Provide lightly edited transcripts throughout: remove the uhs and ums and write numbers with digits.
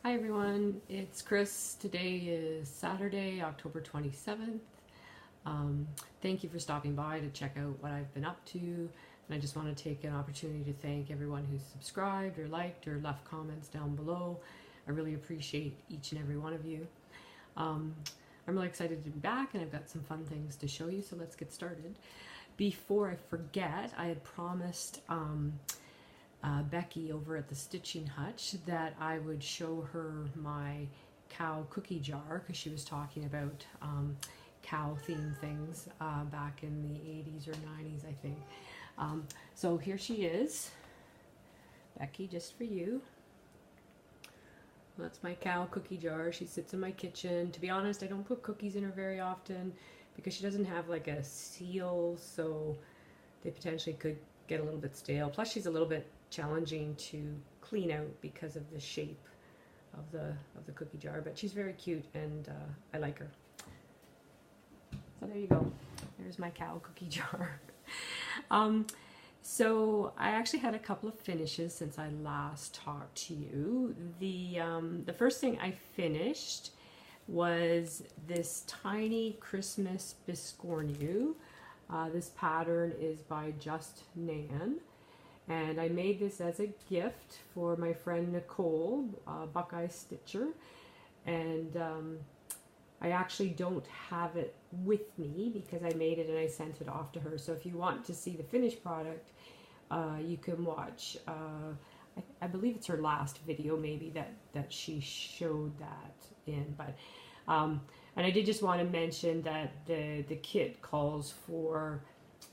Hi everyone, it's Chris. Today is Saturday, October 27th. Thank you for stopping by to check out what I've been up to. And I just want to take an opportunity to thank everyone who's subscribed or liked or left comments down below. I really appreciate each and every one of you. I'm really excited to be back and I've got some fun things to show you, so let's get started. Before I forget, I had promised Becky over at the Stitching Hutch that I would show her my cow cookie jar, because she was talking about cow themed things back in the 80s or 90s, I think. So here she is, Becky, just for you. That's my cow cookie jar. She sits in my kitchen. To be honest, I don't put cookies in her very often because she doesn't have like a seal, so they potentially could get a little bit stale. Plus she's a little bit challenging to clean out because of the shape of the cookie jar, but she's very cute and I like her. So there you go. There's my cow cookie jar. So I actually had a couple of finishes since I last talked to you. The first thing I finished was this tiny Christmas biscornu. This pattern is by Just Nan, and I made this as a gift for my friend Nicole, Buckeye Stitcher, and I actually don't have it with me because I made it and I sent it off to her. So if you want to see the finished product, you can watch, I believe it's her last video maybe that she showed that in. But and I did just want to mention that the kit calls for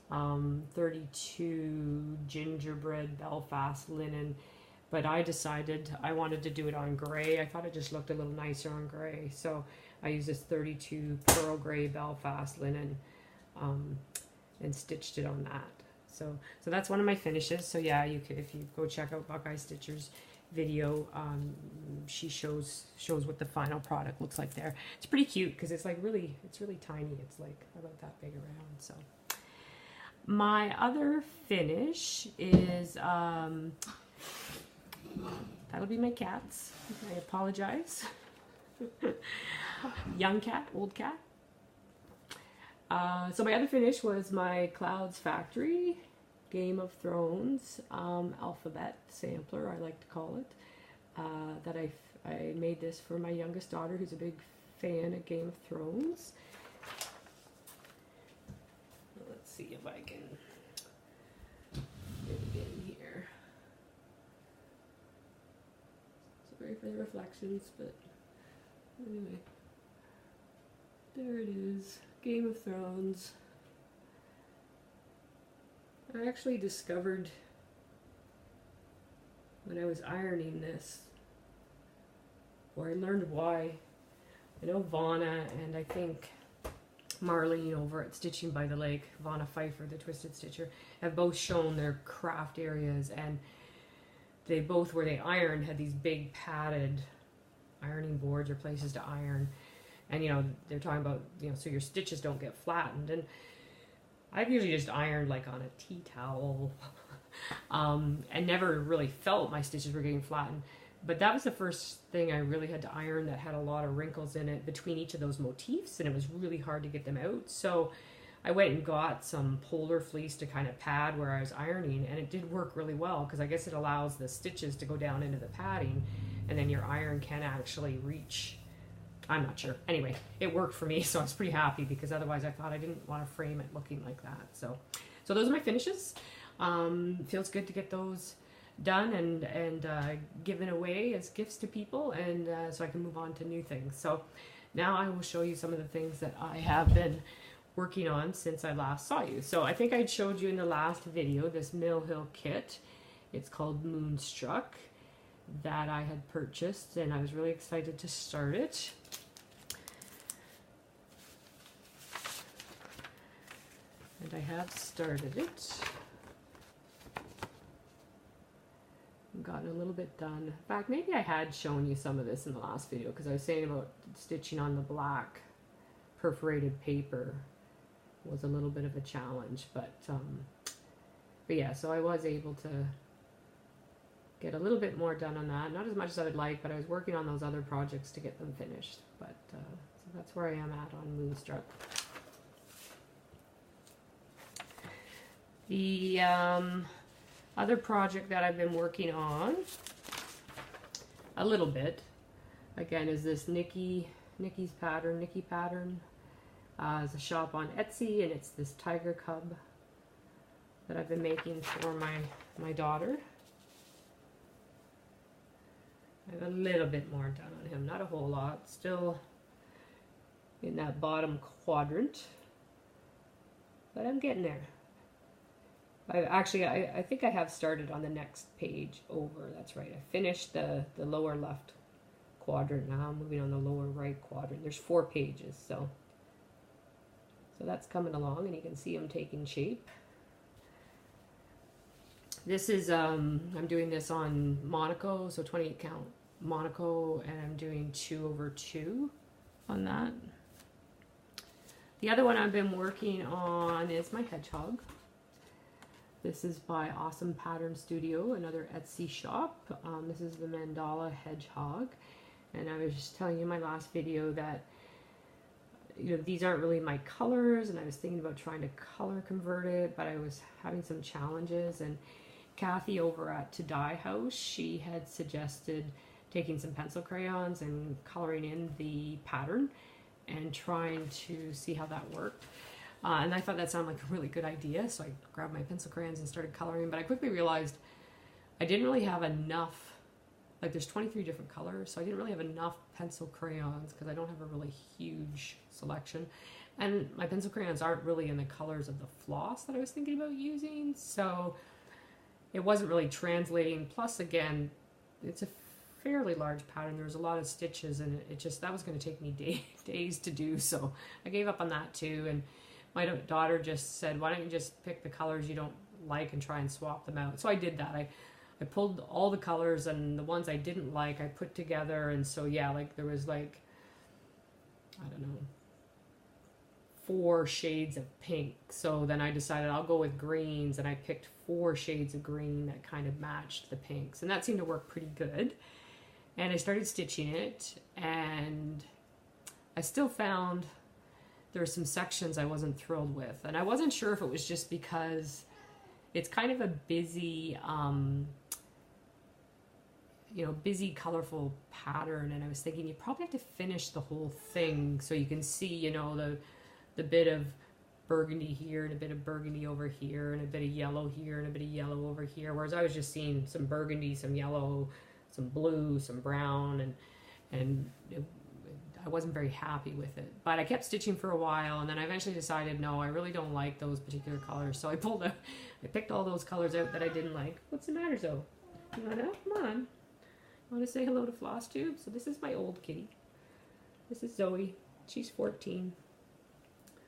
32 gingerbread Belfast linen, but I decided I wanted to do it on gray. I thought it just looked a little nicer on gray, so I used this 32 pearl gray Belfast linen and stitched it on that. So that's one of my finishes. So yeah, you could, if you go check out Buckeye Stitcher's video, she shows what the final product looks like there. It's pretty cute because it's like it's really tiny. It's like about that big around. So my other finish is that'll be my cats. I apologize. Young cat, old cat. So my other finish was my Clouds Factory Game of Thrones alphabet sampler, I like to call it. That I made this for my youngest daughter, who's a big fan of Game of Thrones. Let's see if I can get it in here. Sorry for the reflections, but anyway, there it is. Game of Thrones. I actually discovered when I was ironing this, or I learned why. I know Vonna and I think Marlene over at Stitching by the Lake, Vonna Pfeiffer, the Twisted Stitcher, have both shown their craft areas, and they both, where they ironed, had these big padded ironing boards or places to iron. And you know, they're talking about, you know, so your stitches don't get flattened. And I've usually just ironed like on a tea towel and never really felt my stitches were getting flattened. But that was the first thing I really had to iron that had a lot of wrinkles in it between each of those motifs, and it was really hard to get them out. So I went and got some polar fleece to kind of pad where I was ironing, and it did work really well because I guess it allows the stitches to go down into the padding, and then your iron can actually reach. I'm not sure. Anyway, it worked for me, so I was pretty happy because otherwise I thought I didn't want to frame it looking like that. So those are my finishes. Feels good to get those done and given away as gifts to people, and so I can move on to new things. So now I will show you some of the things that I have been working on since I last saw you. So I think I showed you in the last video this Mill Hill kit. It's called Moonstruck, that I had purchased, and I was really excited to start it. And I have started it. Gotten a little bit done. In fact, maybe I had shown you some of this in the last video because I was saying about stitching on the black perforated paper was a little bit of a challenge, but yeah, so I was able to get a little bit more done on that. Not as much as I would like, but I was working on those other projects to get them finished. But so that's where I am at on Moonstruck. The other project that I've been working on a little bit, again, is this Nikki's pattern. Nikki pattern. It's a shop on Etsy, and it's this tiger cub that I've been making for my daughter. I have a little bit more done on him, not a whole lot, still in that bottom quadrant, but I'm getting there. I think I have started on the next page over. That's right. I finished the lower left quadrant. Now I'm moving on the lower right quadrant. There's 4 pages, so that's coming along, and you can see them taking shape. This is I'm doing this on Monaco, so 28 count Monaco, and I'm doing 2/2 on that. The other one I've been working on is my hedgehog. This is by Awesome Pattern Studio, another Etsy shop. This is the Mandala Hedgehog. And I was just telling you in my last video that, you know, these aren't really my colors, and I was thinking about trying to color convert it, but I was having some challenges. And Kathy over at To Dye House, she had suggested taking some pencil crayons and coloring in the pattern and trying to see how that worked. And I thought that sounded like a really good idea, so I grabbed my pencil crayons and started coloring, but I quickly realized I didn't really have enough, like there's 23 different colors, so I didn't really have enough pencil crayons because I don't have a really huge selection. And my pencil crayons aren't really in the colors of the floss that I was thinking about using, so it wasn't really translating. Plus, again, it's a fairly large pattern. There's a lot of stitches, and that was going to take me days to do, so I gave up on that too. And my daughter just said, why don't you just pick the colors you don't like and try and swap them out? So I did that. I pulled all the colors, and the ones I didn't like I put together. And so yeah, like there was like, I don't know, 4 shades of pink. So then I decided I'll go with greens, and I picked 4 shades of green that kind of matched the pinks, and that seemed to work pretty good. And I started stitching it, and I still found there were some sections I wasn't thrilled with, and I wasn't sure if it was just because it's kind of a busy, busy, colorful pattern, and I was thinking you probably have to finish the whole thing so you can see, you know, the bit of burgundy here and a bit of burgundy over here and a bit of yellow here and a bit of yellow over here, whereas I was just seeing some burgundy, some yellow, some blue, some brown, and I wasn't very happy with it. But I kept stitching for a while, and then I eventually decided, no, I really don't like those particular colors. So I picked all those colors out that I didn't like. What's the matter, Zoe? You wanna? Come on. You wanna say hello to Flosstube? So this is my old kitty. This is Zoe. She's 14.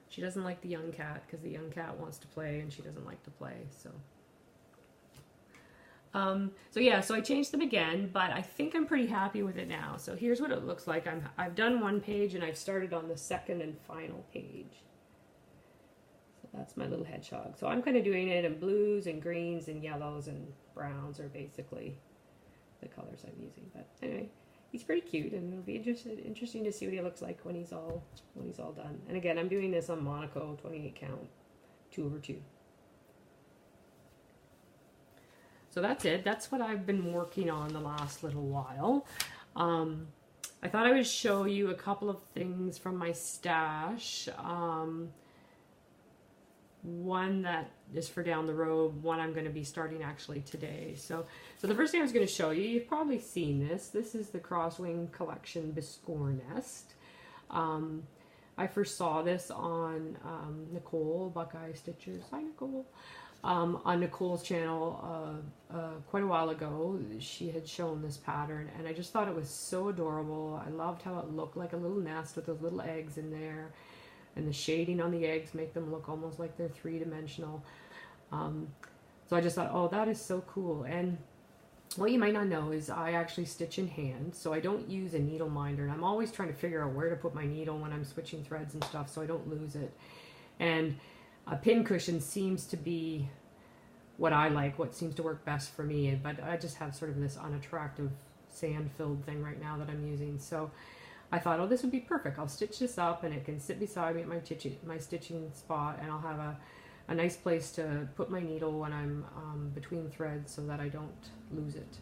She doesn't like the young cat because the young cat wants to play, and she doesn't like to play, so. So I changed them again, but I think I'm pretty happy with it now. So here's what it looks like. I've done 1 page, and I've started on the 2nd and final page. So that's my little hedgehog. So I'm kind of doing it in blues and greens and yellows and browns are basically the colors I'm using. But anyway, he's pretty cute, and it'll be interesting to see what he looks like when he's all done. And again, I'm doing this on Monaco 28 count 2/2. So that's it. That's what I've been working on the last little while. I thought I would show you a couple of things from my stash. One that is for down the road, one I'm going to be starting actually today. So the first thing I was going to show you, you've probably seen this. This is the Crosswing Collection Biscore Nest. I first saw this on Nicole, Buckeye Stitchers. Hi, Nicole. On Nicole's channel quite a while ago. She had shown this pattern, and I just thought it was so adorable. I loved how it looked like a little nest with those little eggs in there, and the shading on the eggs make them look almost like they're 3-dimensional. So I just thought, oh, that is so cool. And what you might not know is I actually stitch in hand, so I don't use a needle minder, and I'm always trying to figure out where to put my needle when I'm switching threads and stuff so I don't lose it. And a pin cushion seems to be what I like, what seems to work best for me. But I just have sort of this unattractive sand-filled thing right now that I'm using. So I thought, oh, this would be perfect. I'll stitch this up and it can sit beside me at my stitching spot, and I'll have a nice place to put my needle when I'm between threads so that I don't lose it.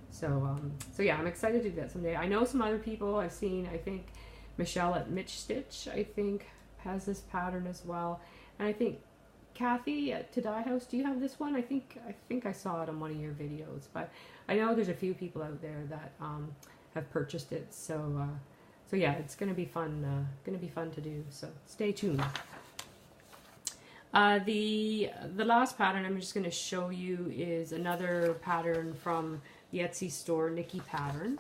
So yeah, I'm excited to do that someday. I know some other people I've seen, I think Michelle at Mitch Stitch, I think, has this pattern as well. And I think Kathy at To Dye House, do you have this one? I think I saw it on one of your videos, but I know there's a few people out there that have purchased it. So yeah, it's gonna be fun. To do. So stay tuned. The last pattern I'm just gonna show you is another pattern from the Etsy store, Nikki Pattern.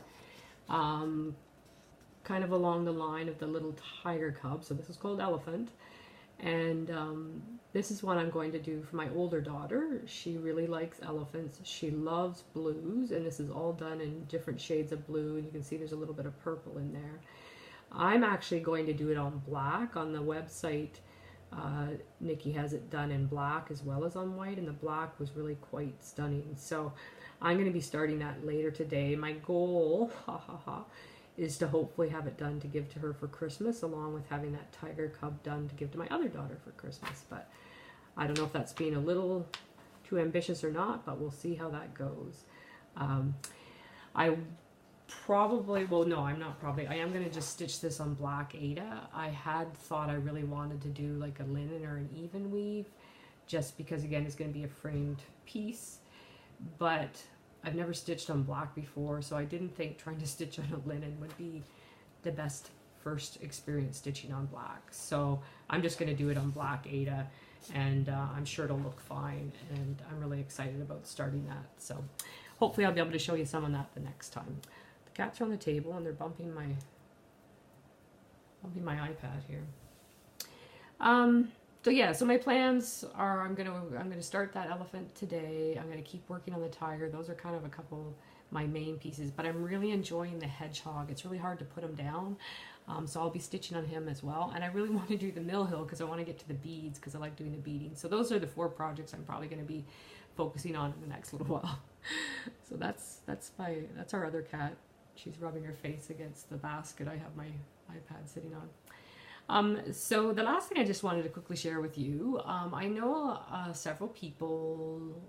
Kind of along the line of the little tiger cub. So this is called Elephant. And this is what I'm going to do for my older daughter. She really likes elephants. She loves blues, and this is all done in different shades of blue. And you can see there's a little bit of purple in there. I'm actually going to do it on black on the website. Nikki has it done in black as well as on white, and the black was really quite stunning. So I'm going to be starting that later today. My goal, is to hopefully have it done to give to her for Christmas, along with having that tiger cub done to give to my other daughter for Christmas. But I don't know if that's being a little too ambitious or not, but we'll see how that goes. I probably, well, no, I'm not probably, I am going to just stitch this on black Aida. I had thought I really wanted to do like a linen or an even weave, just because, again, it's going to be a framed piece, but I've never stitched on black before, so I didn't think trying to stitch on a linen would be the best first experience stitching on black. So I'm just going to do it on black Aida, and I'm sure it'll look fine, and I'm really excited about starting that. So hopefully I'll be able to show you some on that the next time. The cats are on the table and they're bumping my iPad here. So yeah, so my plans are I'm gonna start that elephant today. I'm gonna keep working on the tiger. Those are kind of a couple of my main pieces, but I'm really enjoying the hedgehog. It's really hard to put him down, so I'll be stitching on him as well. And I really want to do the mill hill because I want to get to the beads, because I like doing the beading. So those are the 4 projects I'm probably going to be focusing on in the next little while. So that's our other cat. She's rubbing her face against the basket I have my iPad sitting on. So the last thing I just wanted to quickly share with you, I know several people,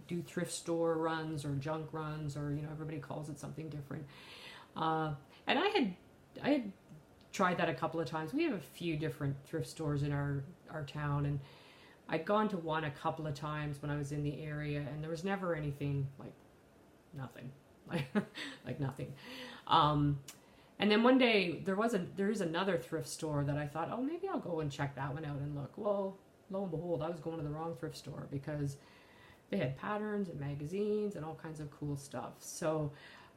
do thrift store runs or junk runs, or, everybody calls it something different. And I had tried that a couple of times. We have a few different thrift stores in our town, and I'd gone to one a couple of times when I was in the area, and there was never anything, like nothing, like nothing. And then one day there is another thrift store that I thought, oh, maybe I'll go and check that one out and look. Well, lo and behold, I was going to the wrong thrift store, because they had patterns and magazines and all kinds of cool stuff. So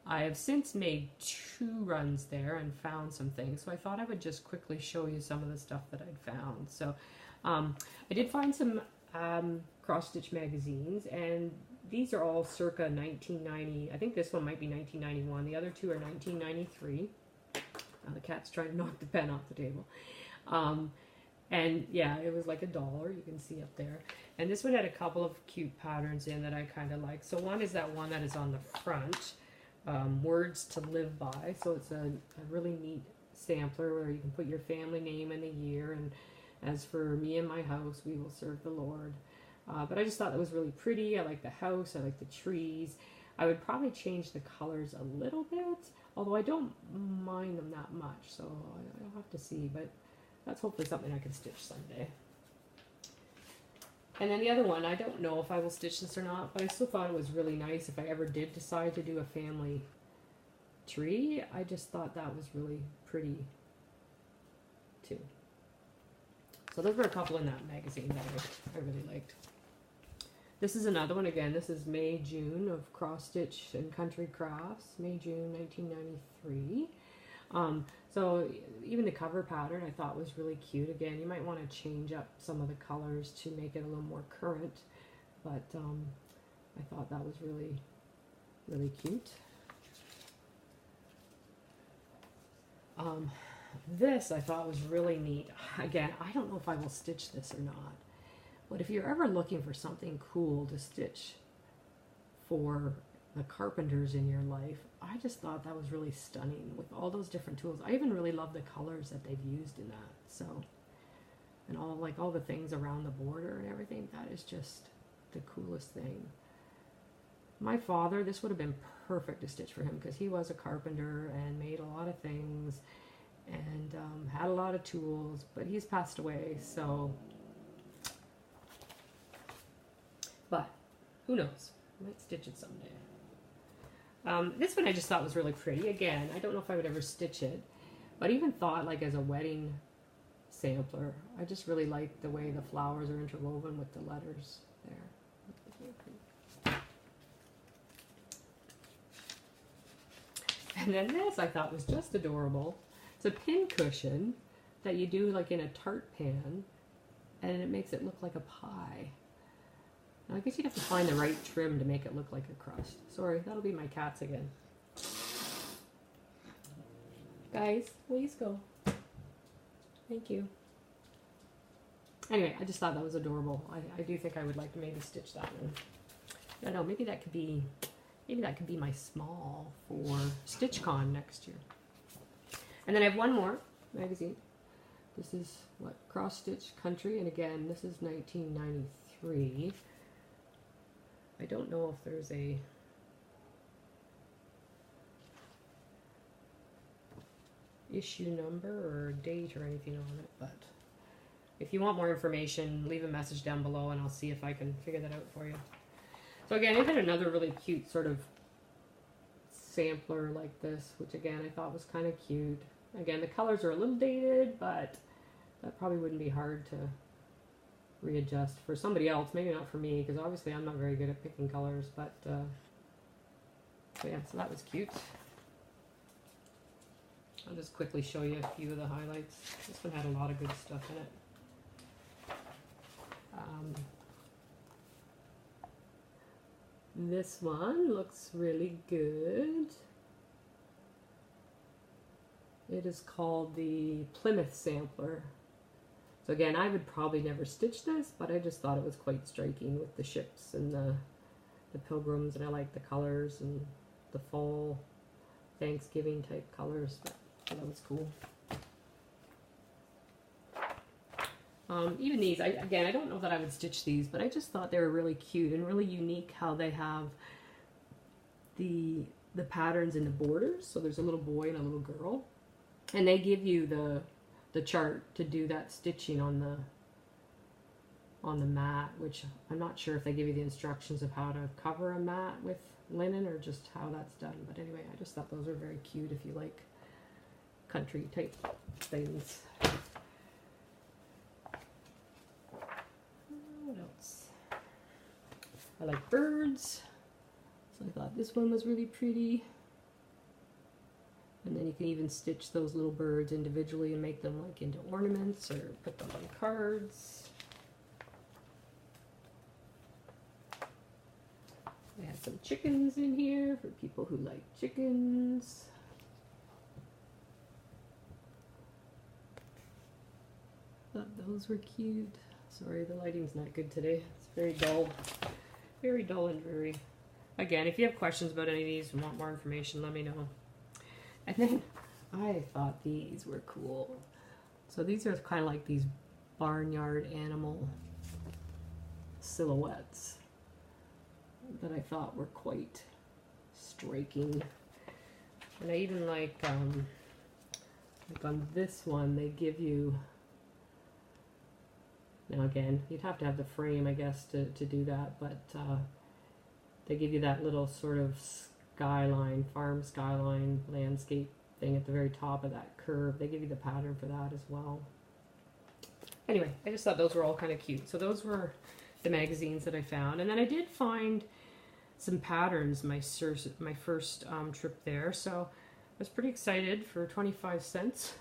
I have since made 2 runs there and found some things. So I thought I would just quickly show you some of the stuff that I'd found. So I did find some cross-stitch magazines, and these are all circa 1990. I think this one might be 1991. The other 2 are 1993. The cat's trying to knock the pen off the table. And yeah, it was like $1, you can see up there. And this one had a couple of cute patterns in that I kind of like. So one is that one that is on the front, Words to Live By. So it's a really neat sampler where you can put your family name and the year. And as for me and my house, we will serve the Lord. But I just thought that was really pretty. I like the house. I like the trees. I would probably change the colors a little bit, although I don't mind them that much, so I'll have to see, but that's hopefully something I can stitch someday. And then the other one, I don't know if I will stitch this or not, but I still thought it was really nice if I ever did decide to do a family tree. I just thought that was really pretty too. So those were a couple in that magazine that I really liked. This is another one. Again, this is May, June of Cross Stitch and Country Crafts, May, June 1993. So even the cover pattern I thought was really cute. Again, you might want to change up some of the colors to make it a little more current, but I thought that was really, really cute. This I thought was really neat. Again, I don't know if I will stitch this or not. But if you're ever looking for something cool to stitch for the carpenters in your life, I just thought that was really stunning with all those different tools. I even really love the colors that they've used in that. So, and all the things around the border and everything, that is just the coolest thing. My father, this would have been perfect to stitch for him because he was a carpenter and made a lot of things and had a lot of tools, but he's passed away, so, but who knows? I might stitch it someday. This one I just thought was really pretty. Again, I don't know if I would ever stitch it, but I even thought like as a wedding sampler, I just really like the way the flowers are interwoven with the letters there. And then this I thought was just adorable. It's a pin cushion that you do like in a tart pan, and it makes it look like a pie. I guess you'd have to find the right trim to make it look like a crust. Sorry, that'll be my cats again. Guys, please go. Thank you. Anyway, I just thought that was adorable. I do think I would like to maybe stitch that one. I don't know, maybe that could be my small for StitchCon next year. And then I have one more magazine. This is what, Cross Stitch Country, and again, this is 1993. I don't know if there's a issue number or a date or anything on it, but if you want more information, leave a message down below and I'll see if I can figure that out for you. So again, I had another really cute sort of sampler like this, which again I thought was kind of cute. Again, the colors are a little dated, but that probably wouldn't be hard to readjust for somebody else, maybe not for me, because obviously I'm not very good at picking colors, but yeah, so that was cute. I'll just quickly show you a few of the highlights. This one had a lot of good stuff in it. This one looks really good. It is called the Plymouth Sampler. So again, I would probably never stitch this, but I just thought it was quite striking with the ships and the pilgrims, and I like the colors and the fall Thanksgiving type colors. But that was cool. Even these, again, I don't know that I would stitch these, but I just thought they were really cute and really unique how they have the patterns in the borders. So there's a little boy and a little girl, and they give you the chart to do that stitching on the mat, which I'm not sure if they give you the instructions of how to cover a mat with linen or just how that's done. But anyway, I just thought those were very cute if you like country type things. What else? I like birds, so I thought this one was really pretty. And then you can even stitch those little birds individually and make them like into ornaments or put them on cards. I have some chickens in here for people who like chickens. Thought those were cute. Sorry, the lighting's not good today. It's very dull. Very dull and dreary. Again, if you have questions about any of these and want more information, let me know. And then I thought these were cool. So these are kind of like these barnyard animal silhouettes that I thought were quite striking. And I even like on this one, they give you, now again, you'd have to have the frame, I guess, to do that, but they give you that little sort of skyline, farm skyline landscape thing at the very top of that curve. They give you the pattern for that as well. Anyway, I just thought those were all kind of cute. So those were the magazines that I found. And then I did find some patterns my first trip there. So I was pretty excited for 25 cents.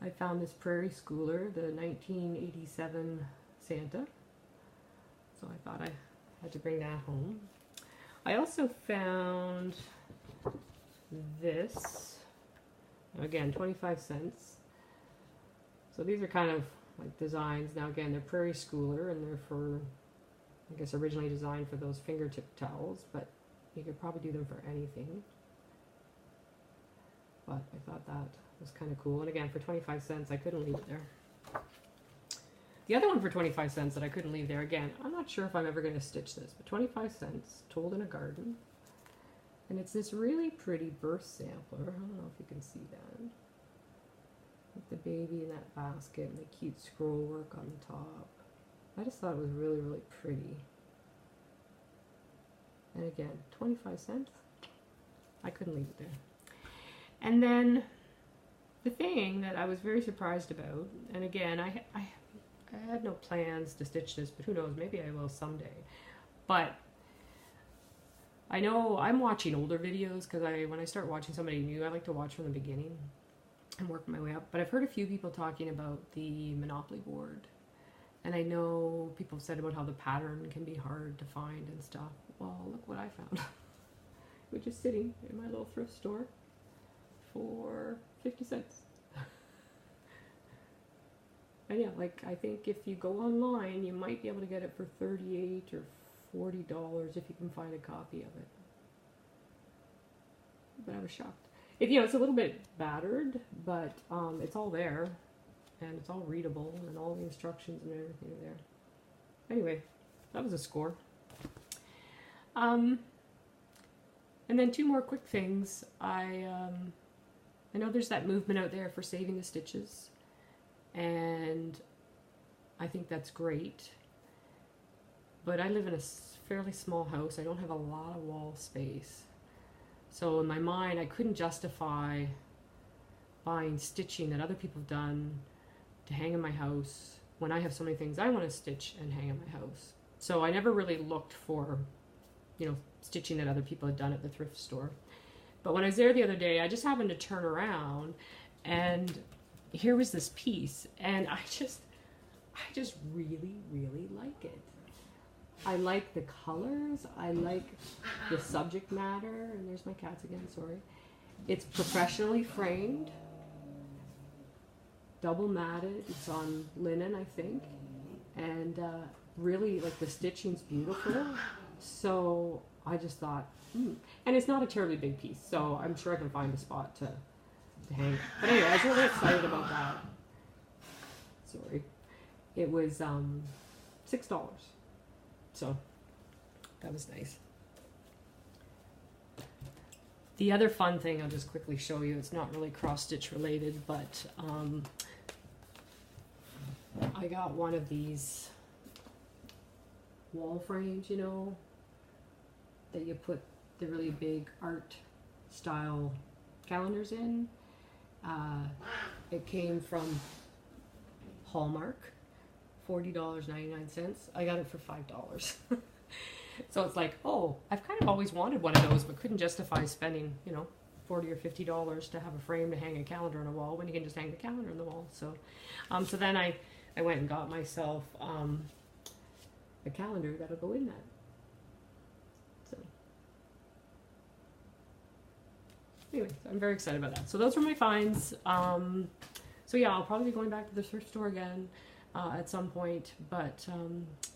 I found this Prairie Schooler, the 1987 Santa. So I thought I had to bring that home. I also found this, again, 25 cents. So these are kind of like designs. Now again, they're Prairie Schooler, and they're for, I guess, originally designed for those fingertip towels, but you could probably do them for anything. But I thought that was kind of cool. And again, for 25 cents, I couldn't leave it there. The other one for 25 cents that I couldn't leave there, again, I'm not sure if I'm ever going to stitch this, but 25 cents, told in a garden. And it's this really pretty birth sampler. I don't know if you can see that. With the baby in that basket and the cute scroll work on the top. I just thought it was really, really pretty. And again, 25 cents. I couldn't leave it there. And then the thing that I was very surprised about, and again, I had no plans to stitch this, but who knows, maybe I will someday. But I know I'm watching older videos because when I start watching somebody new, I like to watch from the beginning and work my way up. But I've heard a few people talking about the Monopoly board. And I know people have said about how the pattern can be hard to find and stuff. Well, look what I found. Which is sitting in my little thrift store for 50 cents. And yeah, like, I think if you go online, you might be able to get it for $38 or $40 if you can find a copy of it. But I was shocked. It's a little bit battered, but it's all there, and it's all readable, and all the instructions and everything are there. Anyway, that was a score. And then two more quick things. I know there's that movement out there for saving the stitches. And I think that's great, but I live in a fairly small house. I don't have a lot of wall space, so in my mind I couldn't justify buying stitching that other people have done to hang in my house when I have so many things I want to stitch and hang in my house. So I never really looked for, stitching that other people had done at the thrift store. But when I was there the other day, I just happened to turn around, and here was this piece, and I just really, really like it. I like the colors, I like the subject matter, and there's my cats again, sorry. It's professionally framed, double matted, it's on linen, I think, and really, like, the stitching's beautiful, so I just thought, and it's not a terribly big piece, so I'm sure I can find a spot to hang. But anyway, I was really excited about that. Sorry. It was $6. So that was nice. The other fun thing I'll just quickly show you, it's not really cross-stitch related, but I got one of these wall frames, that you put the really big art style calendars in. It came from Hallmark, $40.99. I got it for $5. So it's like, oh, I've kind of always wanted one of those, but couldn't justify spending, $40 or $50 to have a frame to hang a calendar on a wall when you can just hang the calendar on the wall. So, so then I went and got myself a calendar that'll go in that. So anyway, so I'm very excited about that. So those were my finds. So yeah, I'll probably be going back to the thrift store again at some point. But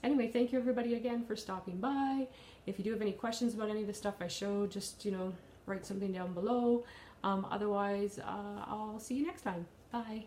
anyway, thank you everybody again for stopping by. If you do have any questions about any of the stuff I showed, just, write something down below. Otherwise, I'll see you next time. Bye.